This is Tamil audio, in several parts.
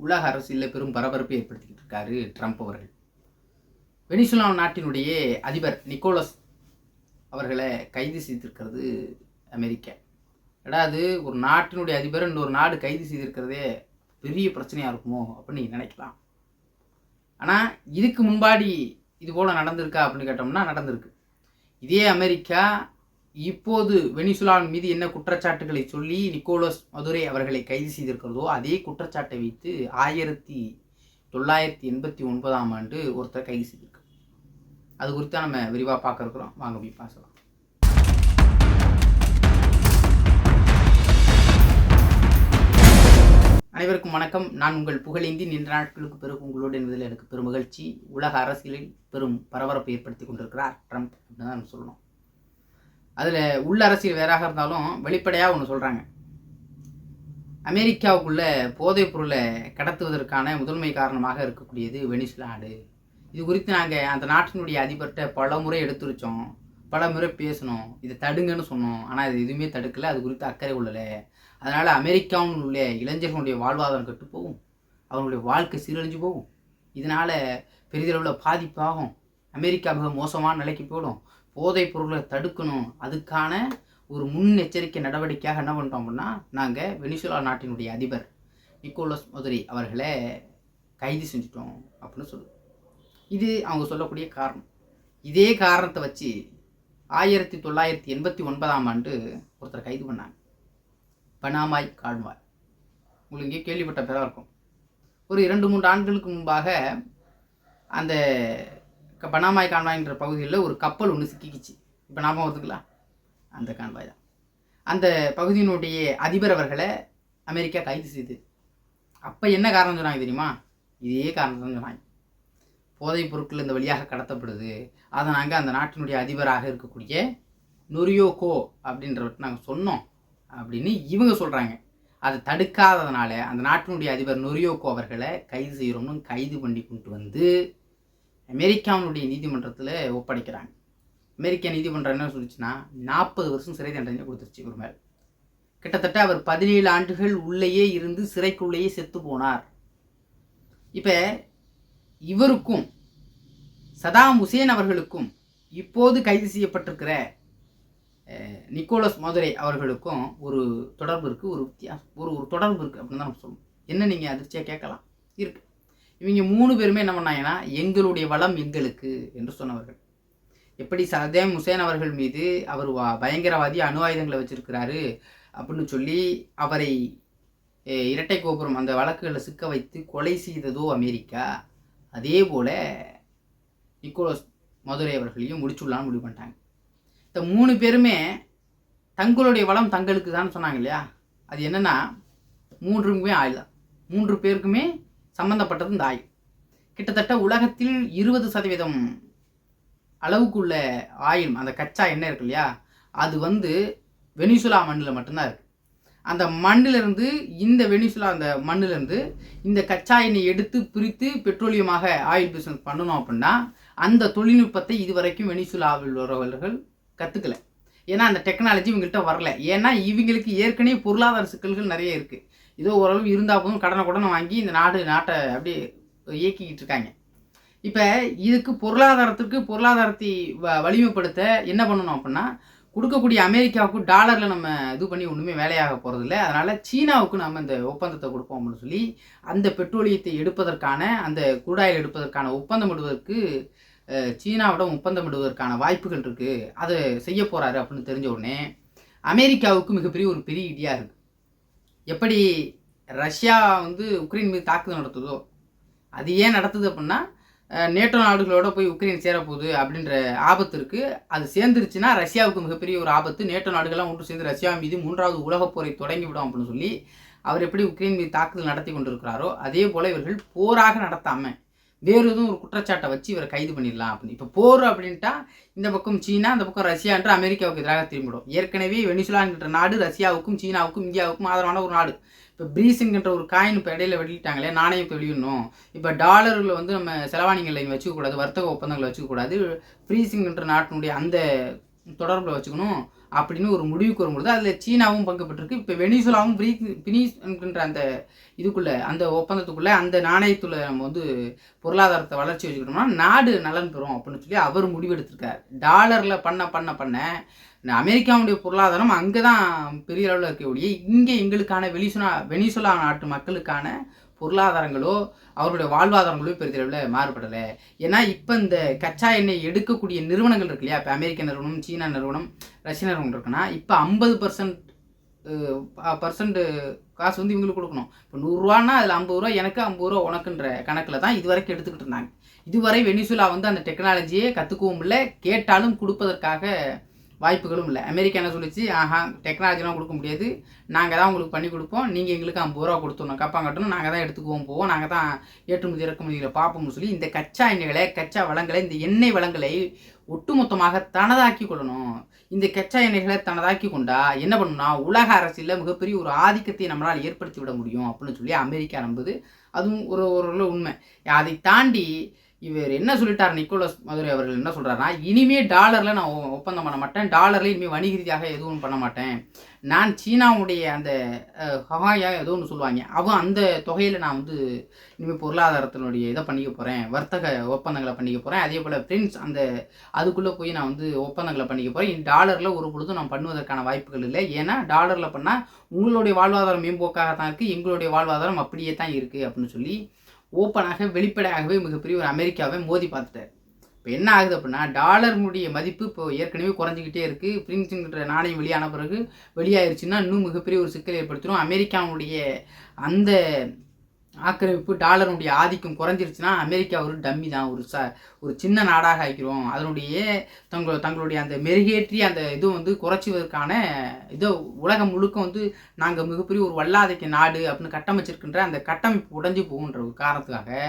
உலக அரசியலில் பெரும் பரபரப்பை ஏற்படுத்திக்கிட்டு இருக்காரு ட்ரம்ப் அவர்கள். வெனிசுலா நாட்டினுடைய அதிபர் நிக்கோலஸ் அவர்களை கைது செய்திருக்கிறது அமெரிக்கா. அதாவது ஒரு நாட்டினுடைய அதிபர் இன்னொரு நாடு கைது செய்திருக்கிறதே பெரிய பிரச்சனையாக இருக்குமோ அப்படின்னு நீங்கள் நினைக்கலாம். ஆனால் இதுக்கு முன்பாடி இது போல் நடந்திருக்கா அப்படின்னு கேட்டோம்னா நடந்திருக்கு. இதே அமெரிக்கா இப்போது வெனிசுலாவின் மீது என்ன குற்றச்சாட்டுகளை சொல்லி நிக்கோலஸ் மதுரை அவர்களை கைது செய்திருக்கிறதோ அதே குற்றச்சாட்டை வைத்து 1989 ஒருத்தர் கைது செய்திருக்கு. அது குறித்து நம்ம விரிவாக பார்க்க இருக்கிறோம். வாங்க போய் பேசலாம். அனைவருக்கும் வணக்கம். நான் உங்கள் புகழேந்தி. நீண்ட நாட்களுக்கு பிறகு உங்களோடு என்பதில் எனக்கு பெரும் மகிழ்ச்சி. உலக அரசியலில் பெரும் பரபரப்பை ஏற்படுத்தி கொண்டிருக்கிறார் ட்ரம்ப் அப்படின்னு தான் சொல்லணும். அதில் உள்ள அரசியல் வேறாக இருந்தாலும் வெளிப்படையாக ஒன்று சொல்கிறாங்க. அமெரிக்காவுக்குள்ள போதைப் பொருளை கடத்துவதற்கான முதன்மை காரணமாக இருக்கக்கூடியது வெனிசுலா நாடு. இது குறித்து நாங்கள் அந்த நாட்டினுடைய அதிபர்கிட்ட பல முறை எடுத்துரைச்சோம், பல முறை பேசணும், இதை தடுங்கன்னு சொன்னோம். ஆனால் இது எதுவுமே தடுக்கலை, அது குறித்து அக்கறை கொள்ளலை. அதனால் அமெரிக்காவில் உள்ள இளைஞர்களுடைய வாழ்வாதாரம் கெட்டு போகும், அவங்களுடைய வாழ்க்கை சீரழிஞ்சு போகும், இதனால் பெரிதளவில் பாதிப்பாகும், அமெரிக்கா மிக மோசமான நிலைக்கு போயிடும். போதைப் பொருளை தடுக்கணும், அதுக்கான ஒரு முன்னெச்சரிக்கை நடவடிக்கையாக என்ன பண்ணிட்டோம் அப்படின்னா நாங்கள் வெனிசுலா நாட்டினுடைய அதிபர் நிக்கோலஸ் மதுரை அவர்களை கைது செஞ்சுட்டோம் அப்படின்னு சொல்லுவோம். இது அவங்க சொல்லக்கூடிய காரணம். இதே காரணத்தை வச்சு 1989 ஒருத்தர் கைது பண்ணாங்க, பனாமாய் கான்வாய். உங்களுக்கு இங்கே கேள்விப்பட்ட பேராக இருக்கும். ஒரு 2-3 ஆண்டுகளுக்கு முன்பாக அந்த பனாமாய் கான்வாய்ன்ற பகுதியில் ஒரு கப்பல் ஒன்று சிக்கிக்கிச்சு. இப்போ ஞாபகம் வருதுங்களா? அந்த கான்வாய் தான். அந்த பகுதியினுடைய அதிபர் அவர்களை அமெரிக்கா கைது செய்து. அப்போ என்ன காரணம் சொன்னாங்க தெரியுமா? இதே காரணம் தான் சொன்னாங்க. போதைப் பொருட்கள் இந்த வழியாக கடத்தப்படுது, அதை நாங்கள் அந்த நாட்டினுடைய அதிபராக இருக்கக்கூடிய நொரியோகோ அப்படின்றவற்றை நாங்கள் சொன்னோம் அப்படின்னு இவங்க சொல்கிறாங்க. அதை தடுக்காததுனால அந்த நாட்டினுடைய அதிபர் நொரியோகோ அவர்களை கைது செய்கிறோம்னு கைது பண்ணி கொண்டு வந்து அமெரிக்காவினுடைய நீதிமன்றத்தில் ஒப்படைக்கிறாங்க. அமெரிக்கா நீதிமன்றம் என்ன சொல்லிச்சுன்னா 40 வருஷம் சிறை தண்டனை கொடுத்துருச்சு இவர் மேல். கிட்டத்தட்ட அவர் 17 ஆண்டுகள் உள்ளேயே இருந்து சிறைக்குள்ளேயே செத்து போனார். இப்போ இவருக்கும் சதாம் ஹுசேன் அவர்களுக்கும் இப்போது கைது செய்யப்பட்டிருக்கிற நிக்கோலஸ் மதுரை அவர்களுக்கும் ஒரு தொடர்பு இருக்குது, ஒரு வித்தியாசம், ஒரு தொடர்பு இருக்குது அப்படின்னு தான் நம்ம சொல்லணும். என்ன நீங்கள் அதிர்ச்சியாக கேட்கலாம், இருக்குது. இவங்க 3 பேருமே என்ன பண்ணாங்கன்னா எங்களுடைய வளம் எங்களுக்கு என்று சொன்னவர்கள். எப்படி சதாம் ஹுசேன் அவர்கள் மீது அவர் பயங்கரவாதி, அணு ஆயுதங்களை வச்சிருக்கிறாரு அப்படின்னு சொல்லி அவரை இரட்டை கோபுரம் அந்த வழக்குகளில் சிக்க வைத்து கொலை செய்ததோ அமெரிக்கா, அதே போல் நிக்கோலஸ் மதுரை அவர்களையும் முடிச்சுடலான்னு முடிவு பண்ணிட்டாங்க. இந்த 3 பேருமே தங்களுடைய வளம் தங்களுக்கு தான் சொன்னாங்க இல்லையா? அது என்னென்னா 3க்குமே ஆயில் தான். 3 பேருக்குமே சம்மந்தப்பட்டது இந்த ஆயில். கிட்டத்தட்ட உலகத்தில் 20% அளவுக்குள்ள ஆயில், அந்த கச்சா எண்ணெய் இருக்கு இல்லையா, அது வெனிசுலா மண்ணில் மட்டும்தான் இருக்குது. அந்த மண்ணிலிருந்து அந்த மண்ணிலிருந்து இந்த கச்சா எண்ணெய் எடுத்து பிரித்து பெட்ரோலியமாக ஆயில் பிஸ்னஸ் பண்ணணும் அப்படின்னா அந்த தொழில்நுட்பத்தை இதுவரைக்கும் வெனிசுலாவில் உள்ளவர்கள் கற்றுக்கலை. ஏன்னா அந்த டெக்னாலஜி இவங்கள்ட்ட வரல. ஏன்னா இவங்களுக்கு ஏற்கனவே பொருளாதார சிக்கல்கள் நிறைய இருக்குது. ஏதோ ஓரளவு இருந்தால் போதும் கடனை வாங்கி இந்த நாட்டை அப்படியே இயக்கிக்கிட்டு இருக்காங்க. இப்போ இதுக்கு பொருளாதாரத்தை வலிமைப்படுத்த என்ன பண்ணணும் அப்படின்னா கொடுக்கக்கூடிய அமெரிக்காவுக்கு டாலரில் நம்ம இது பண்ணி ஒன்றுமே வேலையாக போகிறதில்ல. அதனால் சீனாவுக்கு நம்ம இந்த ஒப்பந்தத்தை கொடுப்போம் அப்படின்னு சொல்லி அந்த பெட்ரோலியத்தை எடுப்பதற்கான, அந்த குடாயில் எடுப்பதற்கான ஒப்பந்தம் இடுவதற்கு சீனாவிடம் ஒப்பந்தம் இடுவதற்கான வாய்ப்புகள் இருக்குது. அதை செய்ய போகிறாரு அப்படின்னு தெரிஞ்ச உடனே அமெரிக்காவுக்கு மிகப்பெரிய ஒரு பெரிய இடியாக இருக்குது. எப்படி ரஷ்யா உக்ரைன் மீது தாக்குதல் நடத்துதோ அது ஏன் நடத்துது அப்படின்னா நேட்டோ நாடுகளோட போய் உக்ரைன் சேரப்போகுது அப்படின்ற ஆபத்து இருக்குது. அது சேர்ந்துருச்சுன்னா ரஷ்யாவுக்கு மிகப்பெரிய ஒரு ஆபத்து. நேட்டோ நாடுகள்லாம் ஒன்று சேர்ந்து ரஷ்யா மீது 3வது உலகப் போரை தொடங்கிவிடும் அப்படின்னு சொல்லி அவர் எப்படி உக்ரைன் மீது தாக்குதல் நடத்தி கொண்டிருக்கிறாரோ அதே போல் இவர்கள் போராக நடத்தாமல் வேறு எதுவும் ஒரு குற்றச்சாட்டை வச்சு இவரை கைது பண்ணிடலாம் அப்படின்னு. இப்போ போர் அப்படின்ட்டா இந்த பக்கம் சீனா, இந்த பக்கம் ரஷ்யா என்று அமெரிக்காவுக்கு எதிராக திரும்பிடும். ஏற்கனவே வெனிசுலாங்கிற நாடு ரஷ்யாவுக்கும் சீனாவுக்கும் இந்தியாவுக்கும் ஆதரவான ஒரு நாடு. இப்போ ப்ரீஸுங்கிற ஒரு காயின் இப்போ இடையில வெளியிட்டாங்களே, நாணயம் இப்போ வெளியிடணும். இப்போ டாலரில் நம்ம செலவாணிகளை வச்சுக்கக்கூடாது, வர்த்தக ஒப்பந்தங்களை வச்சுக்கக்கூடாது. ஃப்ரீஸுங்கிற நாட்டினுடைய அந்த தொடர்பில் வச்சுக்கணும் அப்படின்னு ஒரு முடிவுக்கு வரும்பொழுது அதில் சீனாவும் பங்கு பெற்றிருக்கு. இப்போ வெனிசுலாவும் பினிஸ் என்கின்ற அந்த இதுக்குள்ளே, அந்த ஒப்பந்தத்துக்குள்ளே, அந்த நாணயத்தில் நம்ம வந்து பொருளாதாரத்தை வளர்ச்சி வச்சுக்கிட்டோம்னா நாடு நலன் பெறும் அப்படின்னு சொல்லி அவர் முடிவெடுத்திருக்கார். டாலரில் பண்ண அமெரிக்காவுடைய பொருளாதாரம் அங்கே தான் பெரிய அளவில் இருக்கக்கூடிய, இங்கே எங்களுக்கான வெனிசுலா நாட்டு மக்களுக்கான பொருளாதாரங்களோ அவருடைய வாழ்வாதாரங்களோ பெரிதளவில் மாறுபடலை. ஏன்னா இப்போ இந்த கச்சா எண்ணெய் எடுக்கக்கூடிய நிறுவனங்கள் இருக்கு இல்லையா, இப்போ அமெரிக்க நிறுவனம், சீனா நிறுவனம், ரஷ்ய நிறுவனம் இருக்குன்னா இப்போ 50% காசு வந்து இவங்களுக்கு கொடுக்கணும். இப்போ 100 ரூபான்னா அதில் 50 ரூபா எனக்கு, 50 ரூபா உனக்குன்ற கணக்கில் தான் இது வரைக்கும் எடுத்துக்கிட்டு இருந்தாங்க. இதுவரை வெனிசுலா வந்து அந்த டெக்னாலஜியே கற்றுக்கவும் இல்லை, கேட்டாலும் கொடுப்பதற்காக வாய்ப்புகளும் இல்லை. அமெரிக்கா என்ன சொல்லிச்சு, டெக்னாலஜிலாம் கொடுக்க முடியாது, நாங்கள் தான் உங்களுக்கு பண்ணி கொடுப்போம், நீங்கள் எங்களுக்கு 50 ரூபா கொடுத்துடணும், கட்டணும், நாங்கள் தான் எடுத்துக்குவோம் போவோம், நாங்கள் தான் ஏற்றுமதி இறக்குமதிகளை பார்ப்போம்னு சொல்லி இந்த கச்சா எண்ணெய்களை, கச்சா வளங்களை, இந்த எண்ணெய் வளங்களை ஒட்டுமொத்தமாக தனதாக்கி கொள்ளணும். இந்த கச்சா எண்ணெய்களை தனதாக்கி கொண்டா என்ன பண்ணணும்னா உலக அரசியலில் மிகப்பெரிய ஒரு ஆதிக்கத்தை நம்மளால் ஏற்படுத்தி விட முடியும் அப்படின்னு சொல்லி அமெரிக்கா நம்புது. அதுவும் ஒரு உண்மை. அதை தாண்டி இவர் என்ன சொல்லிட்டார், நிக்கோலஸ் மதுரை அவர்கள் என்ன சொல்கிறாருன்னா, இனிமேல் டாலரில் நான் ஒப்பந்தம் பண்ண மாட்டேன், டாலரில் இனிமேல் வணிக ரீதியாக எதுவும் பண்ண மாட்டேன், நான் சீனாவுடைய அந்த ஹவாயா ஏதோ ஒன்று சொல்லுவாங்க, அவன் அந்த தொகையில் நான் வந்து இனிமேல் பொருளாதாரத்தினுடைய இதை பண்ணிக்க போகிறேன், வர்த்தக ஒப்பந்தங்களை பண்ணிக்க போகிறேன், அதே போல் ஃப்ரெண்ட்ஸ் அந்த அதுக்குள்ளே போய் நான் வந்து ஒப்பந்தங்களை பண்ணிக்க போகிறேன், டாலரில் ஒரு பொழுதும் நான் பண்ணுவதற்கான வாய்ப்புகள் இல்லை, ஏன்னா டாலரில் பண்ணால் உங்களுடைய வாழ்வாதாரம் மேம்போக்காக தான் இருக்குது, எங்களுடைய வாழ்வாதாரம் அப்படியே தான் இருக்குது அப்படின்னு சொல்லி ஓப்பனாக வெளிப்படையாகவே மிகப்பெரிய ஒரு அமெரிக்காவை மோதி பார்த்துட்டார். இப்போ என்ன ஆகுது அப்படின்னா, டாலருடைய மதிப்பு இப்போ ஏற்கனவே குறைஞ்சிக்கிட்டே இருக்குது. பிரின்ஸுங்கிற நாணயம் வெளியான பிறகு வெளியாயிருச்சுன்னா இன்னும் மிகப்பெரிய ஒரு சிக்கல் ஏற்படுத்திடும். அமெரிக்காவுடைய அந்த ஆக்கிரமிப்பு, டாலருடைய ஆதிக்கம் குறைஞ்சிருச்சுன்னா அமெரிக்கா ஒரு டம்மி தான், ஒரு சின்ன நாடாக ஆகிக்கிறோம், அதனுடைய தங்களுடைய அந்த மெருகேற்றி அந்த இது வந்து குறைச்சிவதற்கான இதோ உலகம் முழுக்க வந்து நாங்கள் மிகப்பெரிய ஒரு வல்லாதைக்க நாடு அப்படின்னு கட்டமைச்சிருக்கின்ற அந்த கட்டமைப்பு உடைஞ்சு போகுன்ற ஒரு காரணத்துக்காக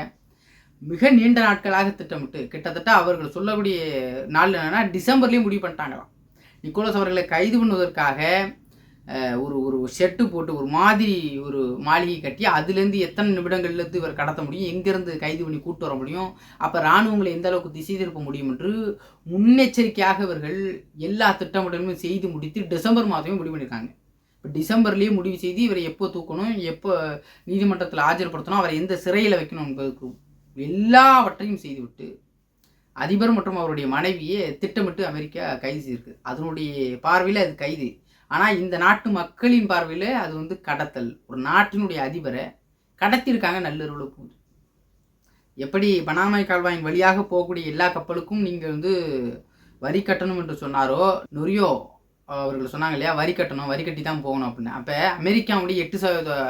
மிக நீண்ட நாட்களாக திட்டமிட்டு, கிட்டத்தட்ட அவர்கள் சொல்லக்கூடிய நாள் என்னென்னா டிசம்பர்லேயும் முடிவு பண்ணிட்டாங்களாம். நிக்கோலஸ் அவர்களை கைது பண்ணுவதற்காக ஒரு ஷெட்டு போட்டு ஒரு மாதிரி ஒரு மாளிகை கட்டி அதுலேருந்து எத்தனை நிமிடங்கள்லேருந்து இவர் கடத்த முடியும், எங்கேருந்து கைது பண்ணி கூட்டு வர முடியும், அப்போ இராணுவங்களை எந்த அளவுக்கு திசை திருப்ப முடியும் என்று முன்னெச்சரிக்கையாக இவர்கள் எல்லா திட்டமிடலுமே செய்து முடித்து டிசம்பர் மாதமே முடிவு பண்ணியிருக்காங்க. இப்போ டிசம்பர்லேயே முடிவு செய்து இவரை எப்போ தூக்கணும், எப்போ நீதிமன்றத்தில் ஆஜர்படுத்தணும், அவரை எந்த சிறையில் வைக்கணும் என்பதற்கு எல்லாவற்றையும் செய்துவிட்டு அதிபர் மற்றும் அவருடைய மனைவியை திட்டமிட்டு அமெரிக்கா கைது செய்திருக்கு. அதனுடைய பார்வையில் அது கைது, ஆனால் இந்த நாட்டு மக்களின் பார்வையில் அது வந்து கடத்தல். ஒரு நாட்டினுடைய அதிபரை கடத்தியிருக்காங்க நள்ளிரவில் போகுது. எப்படி பனாமாய் கால்வாயின் வழியாக போகக்கூடிய எல்லா கப்பலுக்கும் நீங்கள் வந்து வரி கட்டணும் என்று சொன்னாரோ, நொரியோ அவர்கள் சொன்னாங்க இல்லையா, வரி கட்டணும், வரி கட்டி தான் போகணும் அப்படின்னு. அப்போ அமெரிக்காவுடைய 8%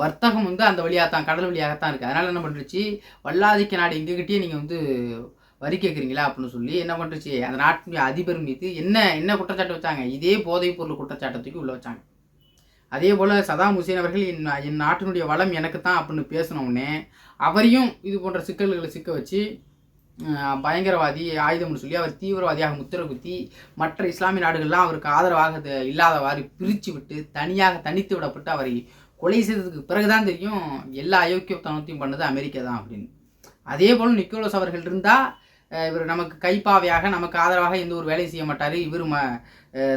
வர்த்தகம் வந்து அந்த வழியாக தான், கடல் வழியாகத்தான் இருக்குது. அதனால் என்ன பண்ணுச்சு, வல்லாதிக்க நாடு எங்ககிட்டயே நீங்கள் வந்து வரி கேட்குறீங்களா அப்படின்னு சொல்லி என்ன பண்ணுச்சு, அந்த நாட்டினுடைய அதிபர் மீது என்ன குற்றச்சாட்டு வச்சாங்க, இதே போதைப் பொருள் குற்றச்சாட்டத்துக்கு உள்ள வச்சாங்க. அதே போல் சதாம் ஹுசேன் அவர்கள் என் நாட்டினுடைய வளம் எனக்கு தான் அப்படின்னு பேசினவுடனே அவரையும் இது போன்ற சிக்கல்களை சிக்க வச்சு பயங்கரவாதி ஆயுதம்னு சொல்லி அவர் தீவிரவாதியாக முத்திரை குத்தி மற்ற இஸ்லாமிய நாடுகள்லாம் அவருக்கு ஆதரவாக இல்லாதவாறு பிரித்து விட்டு தனித்து விடப்பட்டு அவரை கொலை செய்ததுக்கு பிறகுதான் தெரியும் எல்லா அயோக்கியத்தனத்தையும் பண்ணது அமெரிக்கா தான் அப்படின்னு. அதே போல் நிக்கோலஸ் அவர்கள் இருந்தால் இவர் நமக்கு கைப்பாவையாக நமக்கு ஆதரவாக எந்த ஒரு வேலையும் செய்ய மாட்டார், இவர்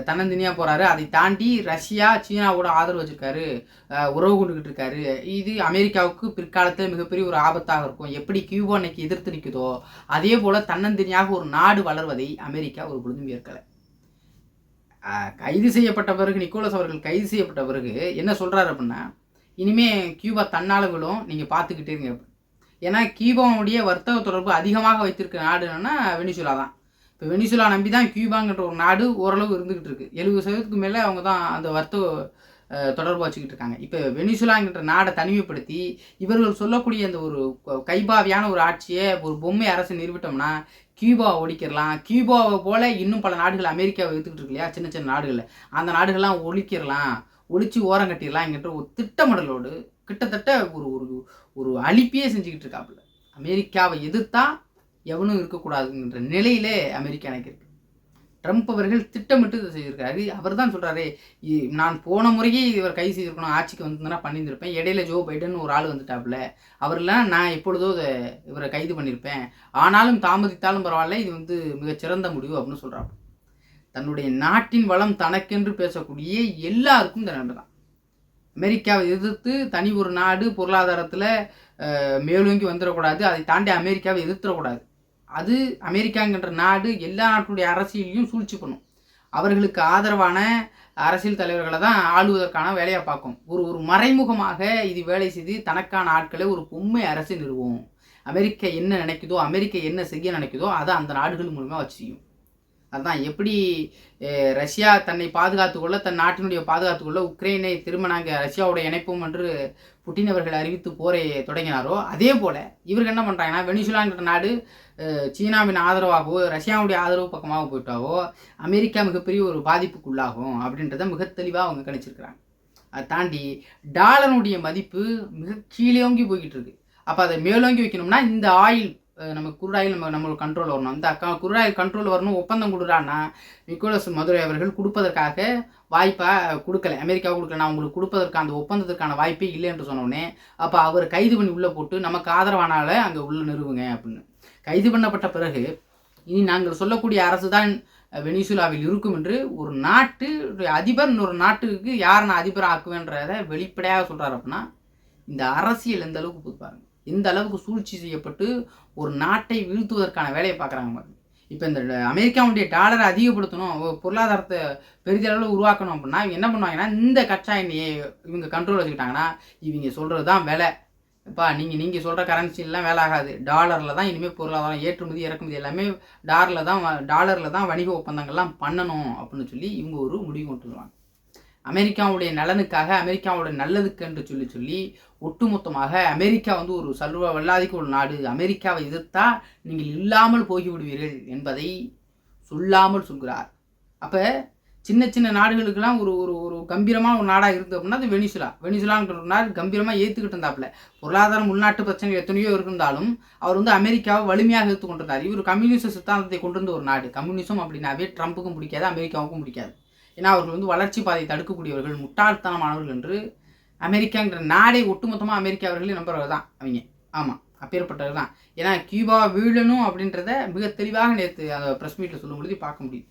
தன்னந்தனியாக போகிறாரு, அதை தாண்டி ரஷ்யா சீனாவோட ஆதரவு வச்சுருக்காரு, உறவு கொண்டுக்கிட்டு இருக்காரு, இது அமெரிக்காவுக்கு பிற்காலத்தில் மிகப்பெரிய ஒரு ஆபத்தாக இருக்கும். எப்படி கியூபா அன்னைக்கு எதிர்த்து நிற்குதோ அதே போல் தன்னந்தனியாக ஒரு நாடு வளர்வதை அமெரிக்கா ஒரு பொழுதும் ஏற்கலை. கைது செய்யப்பட்ட பிறகு, நிக்கோலஸ் அவர்கள் கைது செய்யப்பட்ட பிறகு என்ன சொல்கிறாரு அப்படின்னா, இனிமேல் கியூபா தன்னாளர்களும் நீங்கள் பார்த்துக்கிட்டே இருங்க. ஏன்னா கியூபாவுடைய வர்த்தக தொடர்பு அதிகமாக வைத்திருக்க நாடு என்னன்னா வெனிசுலா தான். இப்போ வெனிசுலா நம்பி தான் கியூபாங்கிற ஒரு நாடு ஓரளவு இருந்துக்கிட்டு இருக்குது. 70% மேலே அவங்க தான் அந்த வர்த்தக தொடர்பு வச்சுக்கிட்டு இருக்காங்க. இப்போ வெனிசுலாங்கிற நாடை தனிமைப்படுத்தி இவர்கள் சொல்லக்கூடிய அந்த ஒரு கைபாவியான ஒரு ஆட்சியை ஒரு பொம்மை அரசு நிறுவிட்டோம்னா கியூபாவை ஒழிக்கிறலாம். கியூபாவை போல் இன்னும் பல நாடுகள் அமெரிக்காவை எடுத்துக்கிட்டு இருக்கு இல்லையா, சின்ன சின்ன நாடுகளில், அந்த நாடுகள்லாம் ஒழிச்சு ஓரம் கட்டிடலாம் என்கின்ற ஒரு திட்டமிடலோடு கிட்டத்தட்ட ஒரு அழிப்பையே செஞ்சுக்கிட்டு இருக்காப்புல. அமெரிக்காவை எதிர்த்தா எவனும் இருக்கக்கூடாதுங்கிற நிலையிலே அமெரிக்கா எனக்கு இருக்கு. ட்ரம்ப் அவர்கள் திட்டமிட்டு இதை செய்திருக்காரு. அவர் தான் சொல்கிறாரு, நான் போன முறையே இவர் கைது செய்திருக்கணும், ஆட்சிக்கு வந்திருந்தேன்னா பண்ணியிருந்திருப்பேன், இடையில ஜோ பைடன் ஒரு ஆள் வந்துட்டாப்புல, அவரெல்லாம் நான் எப்பொழுதோ இவரை கைது பண்ணியிருப்பேன், ஆனாலும் தாமதித்தாலும் பரவாயில்ல, இது வந்து மிகச்சிறந்த முடிவு அப்படின்னு சொல்கிறாப்பு. தன்னுடைய நாட்டின் வளம் தனக்கென்று பேசக்கூடிய எல்லாருக்கும் இந்த நன்மை தான். அமெரிக்காவை எதிர்த்து தனி ஒரு நாடு பொருளாதாரத்தில் மேலோங்கி வந்துடக்கூடாது, அதை தாண்டி அமெரிக்காவை எதிர்த்துடக்கூடாது. அது அமெரிக்காங்கிற நாடு எல்லா நாட்டுடைய அரசியலையும் சூழ்ச்சி பண்ணும். அவர்களுக்கு ஆதரவான அரசியல் தலைவர்களை தான் ஆளுவதற்கான வேலையை பார்க்கும். ஒரு மறைமுகமாக இது வேலை செய்து தனக்கான ஆட்களை ஒரு பொம்மை அரசு நிறுவும். அமெரிக்கா என்ன நினைக்குதோ, அமெரிக்கா என்ன செய்ய நினைக்குதோ அதை அந்த நாடுகள் மூலமாக வச்சு செய்யும். அதுதான் எப்படி ரஷ்யா தன்னை பாதுகாத்துக்கொள்ள, தன் நாட்டினுடைய பாதுகாத்துக்கொள்ள உக்ரைனை திரும்ப நாங்கள் ரஷ்யாவோட இணைப்போம் என்று புட்டின் அவர்கள் அறிவித்து போரை தொடங்கினாரோ, அதே போல் இவர்கள் என்ன பண்ணுறாங்கன்னா, வெனிசுலாங்கிற நாடு சீனாவின் ஆதரவாகவோ ரஷ்யாவுடைய ஆதரவு பக்கமாக போயிட்டாவோ அமெரிக்கா மிகப்பெரிய ஒரு பாதிப்புக்குள்ளாகும் அப்படின்றத மிக தெளிவாக அவங்க கணிச்சிருக்கிறாங்க. அதை தாண்டி டாலருடைய மதிப்பு மிக கீழேங்கி போய்கிட்டு இருக்கு. அப்போ அதை மேலோங்கி வைக்கணும்னா இந்த ஆயில், நம்ம குருடாயில் நம்மளுக்கு கண்ட்ரோல் வரணும். அந்த குருடாயில் கண்ட்ரோல் வரணும். ஒப்பந்தம் கொடுக்குறான்னா நிக்கோலஸ் மதுரை அவர்கள் கொடுப்பதற்காக வாய்ப்பாக கொடுக்கல, அமெரிக்காவை கொடுக்கல, நான் உங்களுக்கு கொடுப்பதற்கு அந்த ஒப்பந்தத்திற்கான வாய்ப்பே இல்லை என்று சொன்னோடனே அப்போ அவர் கைது பண்ணி உள்ளே போட்டு நமக்கு ஆதரவானால அங்கே உள்ளே நிறுவுங்க அப்படின்னு கைது பண்ணப்பட்ட பிறகு இனி நாங்கள் சொல்லக்கூடிய அரசு தான் வெனிசுலாவில் இருக்கும் என்று ஒரு நாட்டு அதிபர் இன்னொரு நாட்டுக்கு யார் நான் அதிபர் ஆக்குவேன்றதை வெளிப்படையாக சொல்கிறார். அப்படின்னா இந்த அரசியல் எந்த அளவுக்கு புதுப்பாருங்க, எந்த அளவுக்கு சூழ்ச்சி செய்யப்பட்டு ஒரு நாட்டை வீழ்த்துவதற்கான வேலையை பார்க்குறாங்க. இப்போ இந்த அமெரிக்காவுடைய டாலரை அதிகப்படுத்தணும், பொருளாதாரத்தை பெரிதளவில் உருவாக்கணும் அப்படின்னா இவங்க என்ன பண்ணுவாங்கன்னா, இந்த கச்சா எண்ணெயை இவங்க கண்ட்ரோல் வச்சுக்கிட்டாங்கன்னா இவங்க சொல்கிறது தான் வேலை. இப்போ நீங்கள் சொல்கிற கரன்சிலாம் வேலை ஆகாது, டாலரில் தான் இனிமேல் பொருளாதாரம் ஏற்றுமதி இறக்குமதி எல்லாமே டாலரில் தான் வணிக ஒப்பந்தங்கள்லாம் பண்ணணும் அப்படின்னு சொல்லி இவங்க ஒரு முடிவு கொண்டு வருவாங்க. அமெரிக்காவுடைய நலனுக்காக, அமெரிக்காவோட நல்லதுக்கு என்று சொல்லி ஒட்டுமொத்தமாக அமெரிக்கா ஒரு சர்வ வல்லாதிக்க ஒரு நாடு, அமெரிக்காவை எதிர்த்தா நீங்கள் இல்லாமல் போய்விடுவீர்கள் என்பதை சொல்லாமல் சொல்கிறார். அப்போ சின்ன சின்ன நாடுகளுக்கெல்லாம் ஒரு ஒரு ஒரு கம்பீரமான ஒரு நாடாக இருக்குது அப்படின்னா அது வெனிசுலான்ற ஒரு நாடு கம்பீரமாக ஏற்றுக்கிட்டு இருந்தாப்புல. பொருளாதாரம் உள்நாட்டு பிரச்சனைகள் எத்தனையோ இருந்தாலும் அவர் அமெரிக்காவை வலிமையாக எடுத்து கொண்டிருந்தார். இவர் கம்யூனிஸ்ட் சித்தாந்தத்தை கொண்டு வந்த ஒரு நாடு. கம்யூனிசம் அப்படின்னாவே ட்ரம்ப்புக்கும் பிடிக்காது, அமெரிக்காவுக்கும் பிடிக்காது. ஏன்னா அவர்கள் வளர்ச்சி பாதையை தடுக்கக்கூடியவர்கள், முட்டாள்தனமானவர்கள் என்று அமெரிக்காங்கிற நாடே ஒட்டுமொத்தமாக அமெரிக்காவர்களே நம்புறவர் தான் அவங்க. ஆமாம், அப்பேற்பட்டவர் தான். ஏன்னா கியூபா வீழணும் அப்படின்றத மிக தெளிவாக நேற்று அந்த ப்ரெஸ் மீட்டில் சொல்லும் பொழுது பார்க்க முடியுது.